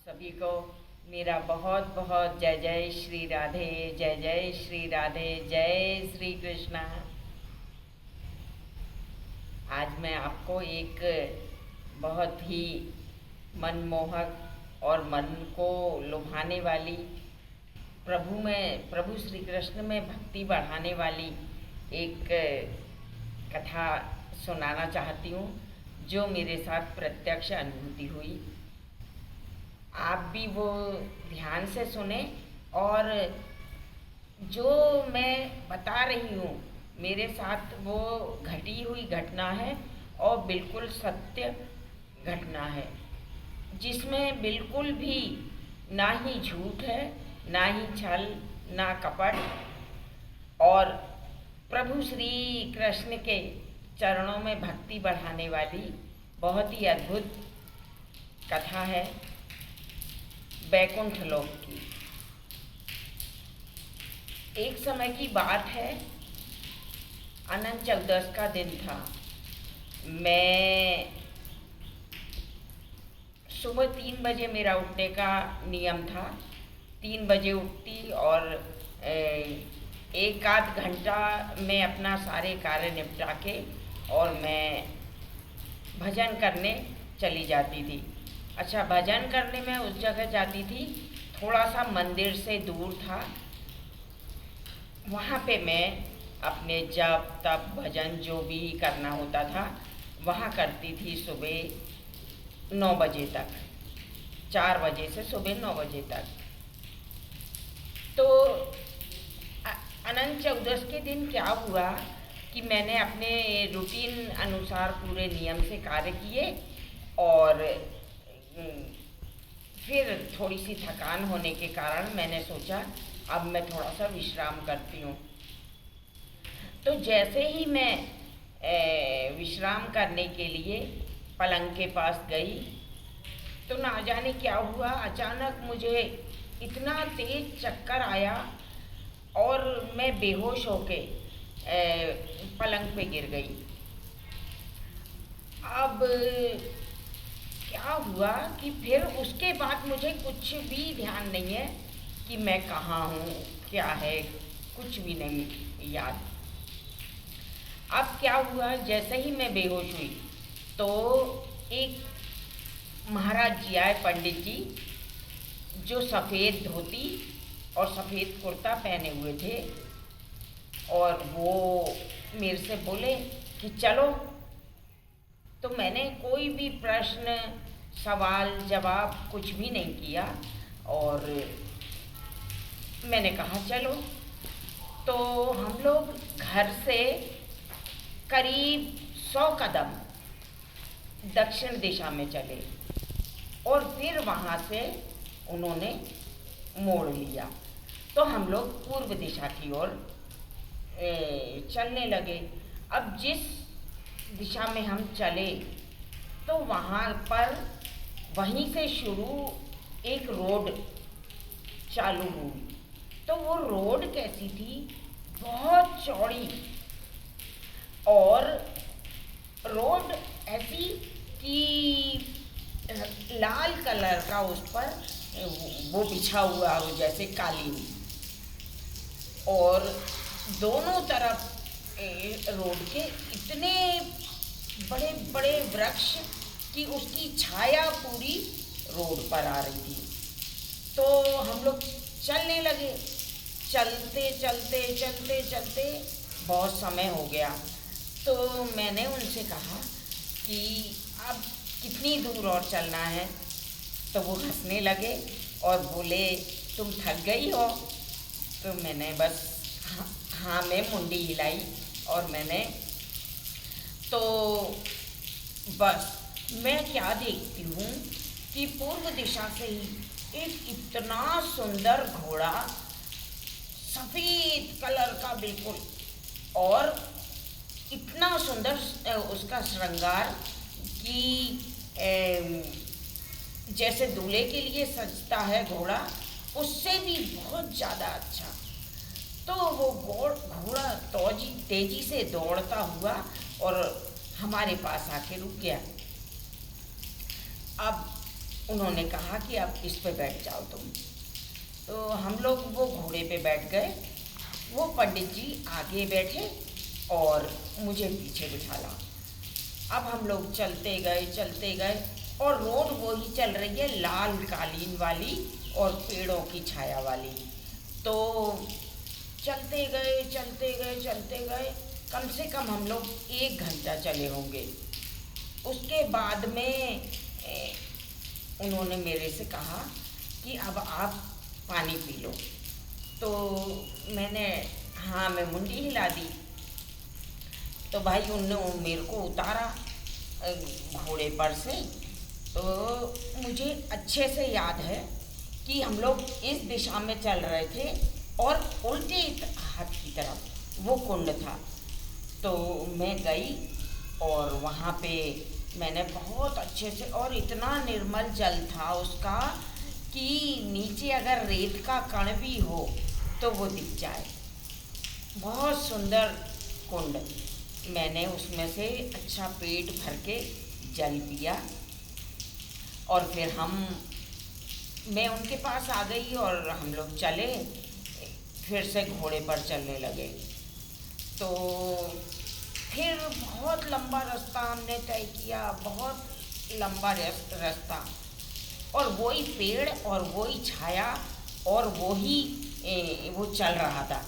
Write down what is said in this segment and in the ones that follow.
सभी को मेरा बहुत बहुत जय जय श्री राधे, जय जय श्री राधे, जय श्री कृष्णा। आज मैं आपको एक बहुत ही मनमोहक और मन को लुभाने वाली, प्रभु श्री कृष्ण में भक्ति बढ़ाने वाली एक कथा सुनाना चाहती हूँ, जो मेरे साथ प्रत्यक्ष अनुभूति हुई। आप भी वो ध्यान से सुने और जो मैं बता रही हूँ मेरे साथ वो घटी हुई घटना है और बिल्कुल सत्य घटना है, जिसमें बिल्कुल भी ना ही झूठ है, ना ही छल, ना कपट, और प्रभु श्री कृष्ण के चरणों में भक्ति बढ़ाने वाली बहुत ही अद्भुत कथा है बैकुंठ लोक की। एक समय की बात है, अनंत चतुर्दशी का दिन था। मैं सुबह 3 बजे मेरा उठने का नियम था। 3 बजे उठती और एक आध घंटा मैं अपना सारे कार्य निपटा के और मैं भजन करने चली जाती थी। अच्छा, भजन करने में उस जगह जाती थी, थोड़ा सा मंदिर से दूर था। वहाँ पे मैं अपने जप तप भजन जो भी करना होता था वहाँ करती थी सुबह 9 बजे तक, 4 बजे से सुबह 9 बजे तक। तो अनंत चतुर्दशी के दिन क्या हुआ कि मैंने अपने रूटीन अनुसार पूरे नियम से कार्य किए और फिर थोड़ी सी थकान होने के कारण मैंने सोचा अब मैं थोड़ा सा विश्राम करती हूँ। तो जैसे ही मैं विश्राम करने के लिए पलंग के पास गई तो ना जाने क्या हुआ, अचानक मुझे इतना तेज चक्कर आया और मैं बेहोश होके पलंग पे गिर गई। अब क्या हुआ कि फिर उसके बाद मुझे कुछ भी ध्यान नहीं है कि मैं कहाँ हूँ, क्या है, कुछ भी नहीं याद। अब क्या हुआ, जैसे ही मैं बेहोश हुई तो एक महाराज जी आए, पंडित जी, जो सफ़ेद धोती और सफ़ेद कुर्ता पहने हुए थे, और वो मेरे से बोले कि चलो। तो मैंने कोई भी प्रश्न सवाल जवाब कुछ भी नहीं किया और मैंने कहा चलो। तो हम लोग घर से करीब 100 कदम दक्षिण दिशा में चले और फिर वहाँ से उन्होंने मोड़ लिया तो हम लोग पूर्व दिशा की ओर चलने लगे। अब जिस दिशा में हम चले तो वहाँ पर वहीं से शुरू एक रोड चालू हुई। तो वो रोड कैसी थी, बहुत चौड़ी, और रोड ऐसी कि लाल कलर का उस पर वो बिछा हुआ हो जैसे कालीन, और दोनों तरफ रोड के इतने बड़े बड़े वृक्ष कि उसकी छाया पूरी रोड पर आ रही थी। तो हम लोग चलने लगे, चलते चलते चलते चलते बहुत समय हो गया। तो मैंने उनसे कहा कि अब कितनी दूर और चलना है। तो वो हंसने लगे और बोले तुम थक गई हो। तो मैंने बस हाँ में मुंडी हिलाई और मैंने तो बस मैं क्या देखती हूँ कि पूर्व दिशा से ही एक इतना सुंदर घोड़ा, सफ़ेद कलर का बिल्कुल, और इतना सुंदर उसका श्रृंगार कि जैसे दूल्हे के लिए सजता है घोड़ा, उससे भी बहुत ज़्यादा अच्छा। तो वो घोड़ा तेजी से दौड़ता हुआ और हमारे पास आके रुक गया। अब उन्होंने कहा कि अब इस पे बैठ जाओ तुम। तो हम लोग वो घोड़े पे बैठ गए। वो पंडित जी आगे बैठे और मुझे पीछे बिठाला। अब हम लोग चलते गए और रोड वो ही चल रही है, लाल कालीन वाली और पेड़ों की छाया वाली। तो चलते गए, कम से कम हम लोग 1 घंटा चले होंगे। उसके बाद में उन्होंने मेरे से कहा कि अब आप पानी पी लो। तो मैंने हाँ मैं मुंडी हिला दी। तो भाई उनने मेरे को उतारा घोड़े पर से। तो मुझे अच्छे से याद है कि हम लोग इस दिशा में चल रहे थे और उल्टे हाथ की तरफ वो कुंड था। तो मैं गई और वहाँ पे मैंने बहुत अच्छे से, और इतना निर्मल जल था उसका कि नीचे अगर रेत का कण भी हो तो वो दिख जाए। बहुत सुंदर कुंड। मैंने उसमें से अच्छा पेट भर के जल पिया और फिर मैं उनके पास आ गई और हम लोग चले, फिर से घोड़े पर चलने लगे। तो फिर बहुत लंबा रास्ता हमने तय किया, बहुत लंबा रास्ता, और वही पेड़ और वही छाया और वो चल रहा था,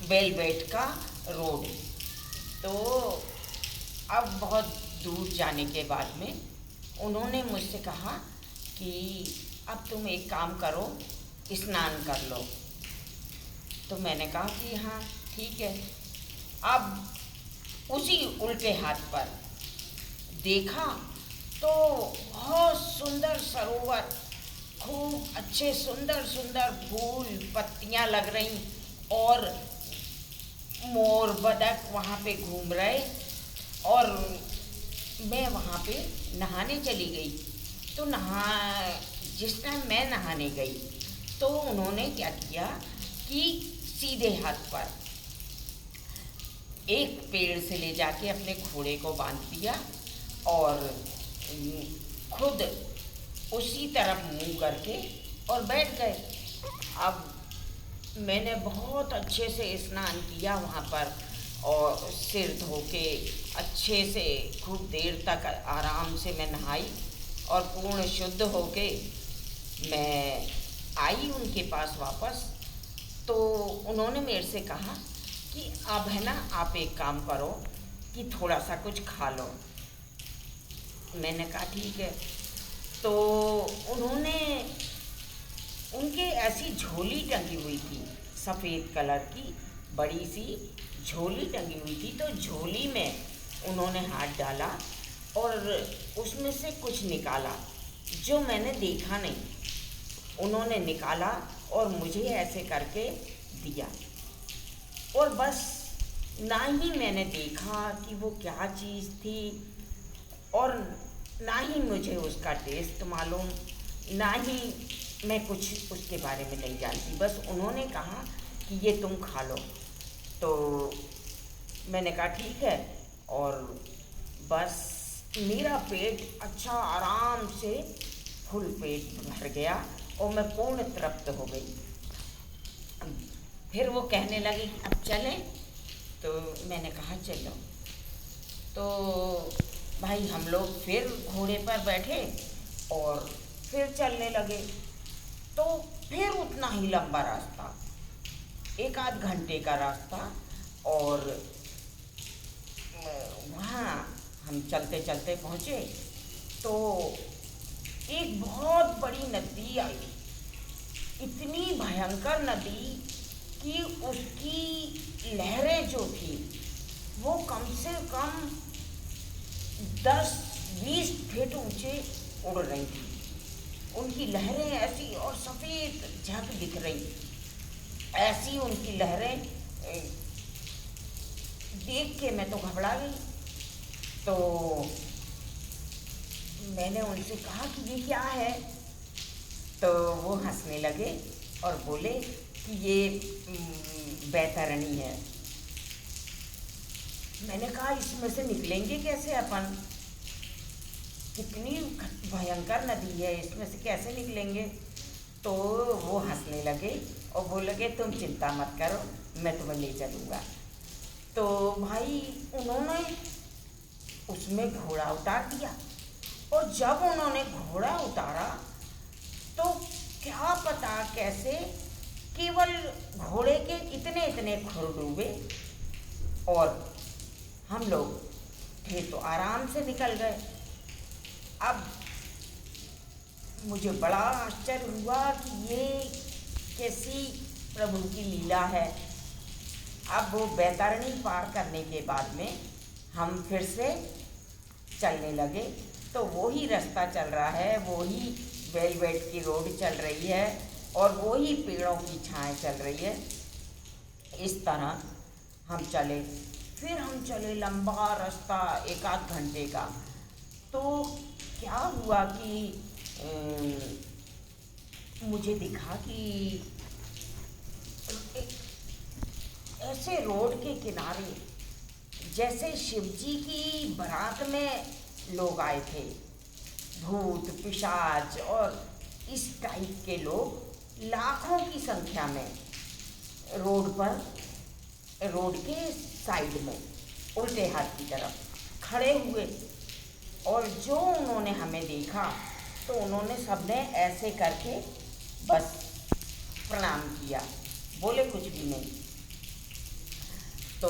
वेलवेट का रोड। तो अब बहुत दूर जाने के बाद में उन्होंने मुझसे कहा कि अब तुम एक काम करो, स्नान कर लो। तो मैंने कहा कि हाँ ठीक है। अब उसी उल्टे हाथ पर देखा तो बहुत सुंदर सरोवर, खूब अच्छे सुंदर सुंदर फूल पत्तियां लग रही और मोर बतख वहाँ पे घूम रहे। और मैं वहाँ पे नहाने चली गई। तो जिस टाइम मैं नहाने गई तो उन्होंने क्या किया कि सीधे हाथ पर एक पेड़ से ले जाके अपने घोड़े को बांध दिया और खुद उसी तरफ मुंह करके और बैठ गए। अब मैंने बहुत अच्छे से स्नान किया वहाँ पर और सिर धो के अच्छे से खूब देर तक आराम से मैं नहाई और पूर्ण शुद्ध होके मैं आई उनके पास वापस। तो उन्होंने मेरे से कहा कि अब है ना, आप एक काम करो कि थोड़ा सा कुछ खा लो। मैंने कहा ठीक है। तो उनके ऐसी झोली टंगी हुई थी, सफ़ेद कलर की बड़ी सी झोली टंगी हुई थी। तो झोली में उन्होंने हाथ डाला और उसमें से कुछ निकाला जो मैंने देखा नहीं। उन्होंने निकाला और मुझे ऐसे करके दिया और बस, ना ही मैंने देखा कि वो क्या चीज़ थी और ना ही मुझे उसका टेस्ट मालूम, ना ही मैं कुछ उसके बारे में नहीं जानती। बस उन्होंने कहा कि ये तुम खा लो। तो मैंने कहा ठीक है और बस मेरा पेट अच्छा आराम से फुल पेट भर गया और मैं पूर्ण तृप्त हो गई। फिर वो कहने लगे कि अब चलें। तो मैंने कहा चलो। तो भाई हम लोग फिर घोड़े पर बैठे और फिर चलने लगे। तो फिर उतना ही लंबा रास्ता, 1 आध घंटे का रास्ता। और वहाँ हम चलते चलते पहुँचे तो एक बहुत बड़ी नदी आई, इतनी भयंकर नदी कि उसकी लहरें जो थी वो कम से कम 10-20 फीट ऊंचे उड़ रही थी। उनकी लहरें ऐसी और सफ़ेद झक दिख रही, ऐसी उनकी लहरें देख के मैं तो घबरा गई। तो मैंने उनसे कहा कि ये क्या है। तो वो हंसने लगे और बोले कि ये बैतरणी है। मैंने कहा इसमें से निकलेंगे कैसे अपन, कितनी भयंकर नदी है, इसमें से कैसे निकलेंगे। तो वो हंसने लगे और बोले लगे तुम चिंता मत करो, मैं तुम्हें ले चलूँगा। तो भाई उन्होंने उसमें घोड़ा उतार दिया, और जब उन्होंने घोड़ा उतारा तो क्या पता कैसे केवल घोड़े के इतने इतने खुर डूबे और हम लोग थे तो आराम से निकल गए। अब मुझे बड़ा आश्चर्य हुआ कि ये कैसी प्रभु की लीला है। अब वो बैतरणी पार करने के बाद में हम फिर से चलने लगे, तो वही रास्ता चल रहा है, वही वेलवेट की रोड चल रही है और वही पेड़ों की छाएं चल रही है। इस तरह हम चले, फिर हम चले लंबा रास्ता 1 आध घंटे का। तो क्या हुआ कि मुझे दिखा कि ऐसे रोड के किनारे जैसे शिवजी की बारात में लोग आए थे, भूत पिशाच और इस टाइप के लोग लाखों की संख्या में रोड के साइड में उल्टे हाथ की तरफ खड़े हुए। और जो उन्होंने हमें देखा तो उन्होंने सबने ऐसे करके बस प्रणाम किया, बोले कुछ भी नहीं। तो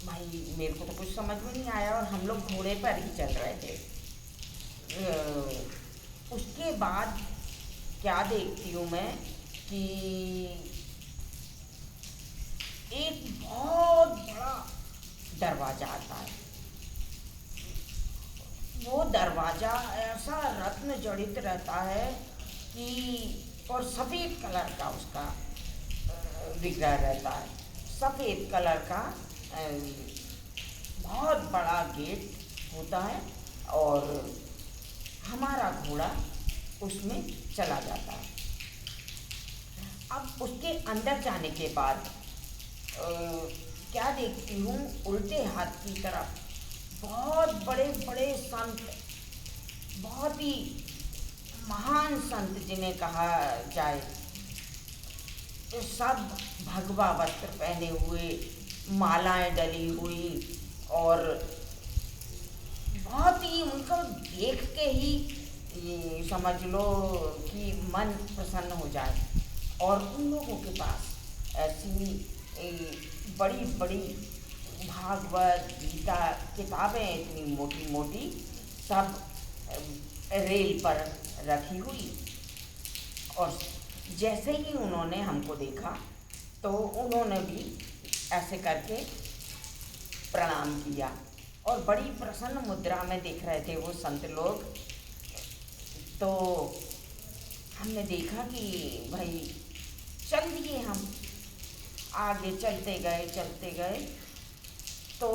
भाई मेरे को तो कुछ समझ में नहीं आया और हम लोग घोड़े पर ही चल रहे थे। उसके बाद क्या देखती हूँ मैं कि एक बहुत बड़ा दरवाज़ा आता है। वो दरवाज़ा ऐसा रत्न जड़ित रहता है कि और सफ़ेद कलर का उसका विग्रह रहता है, सफ़ेद कलर का बहुत बड़ा गेट होता है और हमारा घोड़ा उसमें चला जाता है। अब उसके अंदर जाने के बाद क्या देखती हूँ, उल्टे हाथ की तरफ बहुत बड़े बड़े संत, बहुत ही महान संत जिन्हें कहा जाए, सब भगवा वस्त्र पहने हुए, मालाएं डली हुई और बहुत ही उनको देख के ही समझ लो कि मन प्रसन्न हो जाए। और उन लोगों के पास ऐसी बड़ी बड़ी भागवत गीता किताबें इतनी मोटी मोटी सब रेल पर रखी हुई। और जैसे ही उन्होंने हमको देखा तो उन्होंने भी ऐसे करके प्रणाम किया और बड़ी प्रसन्न मुद्रा में दिख रहे थे वो संत लोग। तो हमने देखा कि भाई चल दिए, हम आगे चलते गए तो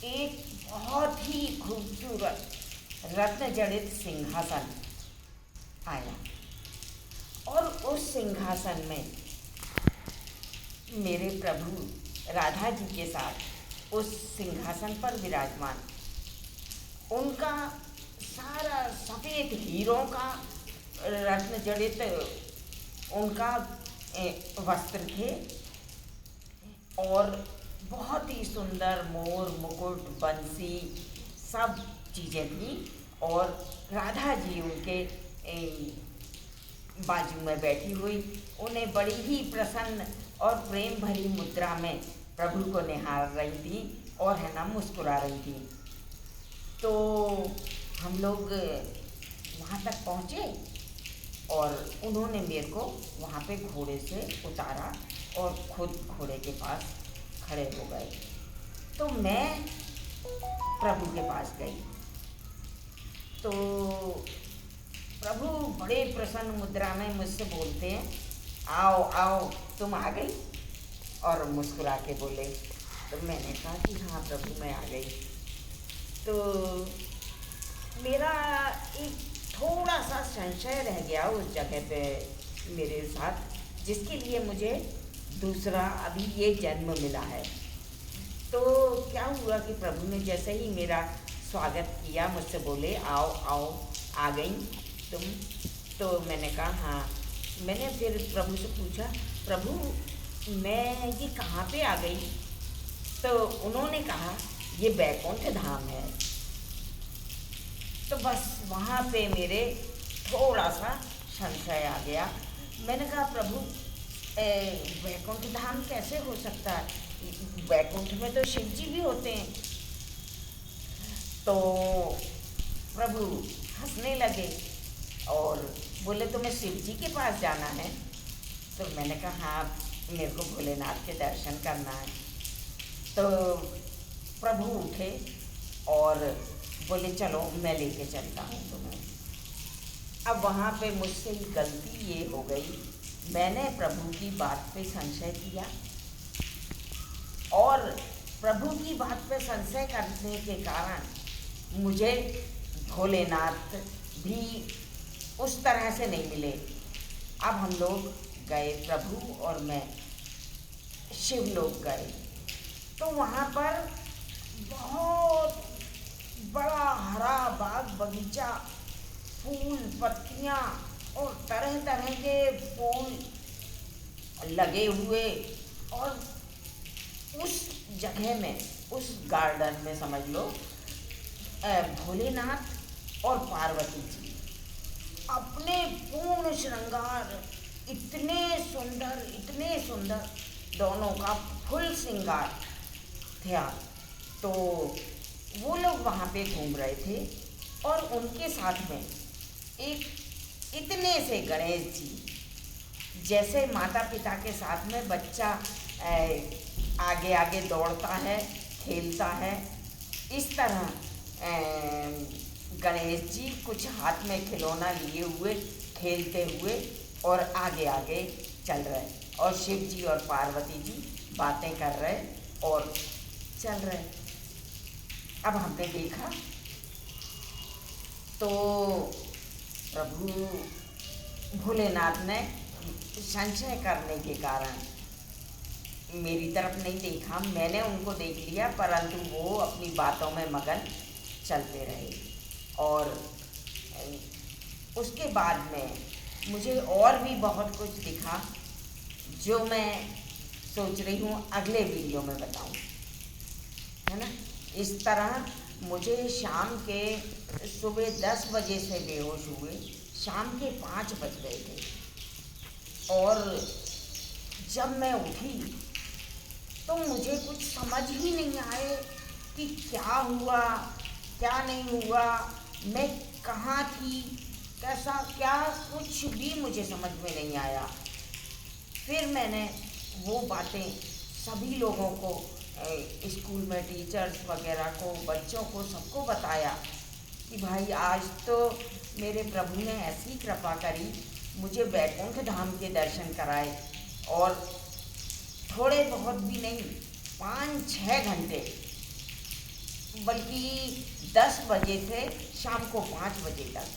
एक बहुत ही खूबसूरत रत्न जड़ित सिंहासन आया और उस सिंहासन में मेरे प्रभु राधा जी के साथ उस सिंहासन पर विराजमान, उनका सारा सफ़ेद हीरों का रत्न जड़ित उनका वस्त्र थे और बहुत ही सुंदर मोर मुकुट बंसी सब चीज़ें थी। और राधा जी उनके बाजू में बैठी हुई, उन्हें बड़ी ही प्रसन्न और प्रेम भरी मुद्रा में प्रभु को निहार रही थी और है ना मुस्कुरा रही थी। तो हम लोग वहाँ तक पहुँचे और उन्होंने मेरे को वहाँ पे घोड़े से उतारा और खुद घोड़े के पास खड़े हो गए। तो मैं प्रभु के पास गई तो प्रभु बड़े प्रसन्न मुद्रा में मुझसे बोलते हैं, आओ आओ तुम आ गई, और मुस्कुरा के बोले। तो मैंने कहा कि हाँ प्रभु मैं आ गई। तो मेरा एक थोड़ा सा संशय रह गया उस जगह पे मेरे साथ, जिसके लिए मुझे दूसरा अभी ये जन्म मिला है। तो क्या हुआ कि प्रभु ने जैसे ही मेरा स्वागत किया, मुझसे बोले आओ आओ, आ गई तुम। तो मैंने कहा हाँ। मैंने फिर प्रभु से पूछा, प्रभु मैं ये कहाँ पे आ गई? तो उन्होंने कहा ये बैकुंठ धाम है। तो बस वहाँ पे मेरे थोड़ा सा संशय आ गया। मैंने कहा प्रभु बैकुंठ धाम कैसे हो सकता है? बैकुंठ में तो शिव जी भी होते हैं। तो प्रभु हंसने लगे और बोले तुम्हें शिव जी के पास जाना है? तो मैंने कहा हाँ, मेरे को भोलेनाथ के दर्शन करना है। तो प्रभु उठे और बोले चलो मैं लेके चलता हूँ तुम्हें। अब वहाँ पे मुझसे ही गलती ये हो गई, मैंने प्रभु की बात पे संशय किया और प्रभु की बात पे संशय करने के कारण मुझे भोलेनाथ भी उस तरह से नहीं मिले। अब हम लोग गए, प्रभु और मैं शिवलोक गए। तो वहाँ पर बहुत बड़ा हरा बाग बगीचा, फूल पत्तियाँ और तरह तरह के फूल लगे हुए, और उस जगह में, उस गार्डन में समझ लो भोलेनाथ और पार्वती जी अपने पूर्ण श्रृंगार, इतने सुंदर दोनों का फुल श्रृंगार था। तो वो लोग वहाँ पे घूम रहे थे और उनके साथ में एक इतने से गणेश जी, जैसे माता पिता के साथ में बच्चा आगे आगे दौड़ता है, खेलता है, इस तरह गणेश जी कुछ हाथ में खिलौना लिए हुए खेलते हुए और आगे आगे चल रहे, और शिव जी और पार्वती जी बातें कर रहे और चल रहे। अब हमने देखा तो प्रभु भोलेनाथ ने संशय करने के कारण मेरी तरफ नहीं देखा, मैंने उनको देख लिया, परंतु वो अपनी बातों में मगन चलते रहे। और उसके बाद में मुझे और भी बहुत कुछ दिखा, जो मैं सोच रही हूँ अगले वीडियो में बताऊँ, है ना। इस तरह मुझे शाम के सुबह 10 बजे से बेहोश हुए, शाम के 5 बज गए थे। और जब मैं उठी तो मुझे कुछ समझ ही नहीं आए कि क्या हुआ क्या नहीं हुआ, मैं कहाँ थी, कैसा क्या, कुछ भी मुझे समझ में नहीं आया। फिर मैंने वो बातें सभी लोगों को, स्कूल में टीचर्स वगैरह को, बच्चों को, सबको बताया कि भाई आज तो मेरे प्रभु ने ऐसी कृपा करी, मुझे बैकुंठ धाम के दर्शन कराए, और थोड़े बहुत भी नहीं, 5-6 घंटे, बल्कि 10 बजे से शाम को 5 बजे तक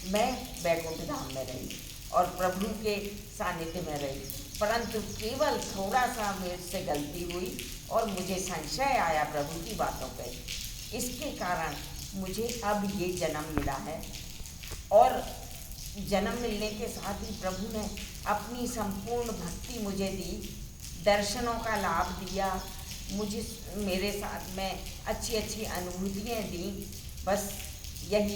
मैं बैकुंठ धाम में रही और प्रभु के सानिध्य में रही। परंतु केवल थोड़ा सा मेरे से गलती हुई और मुझे संशय आया प्रभु की बातों पे, इसके कारण मुझे अब ये जन्म मिला है। और जन्म मिलने के साथ ही प्रभु ने अपनी संपूर्ण भक्ति मुझे दी, दर्शनों का लाभ दिया, मुझे मेरे साथ में अच्छी अच्छी अनुभूतियाँ दी। बस यही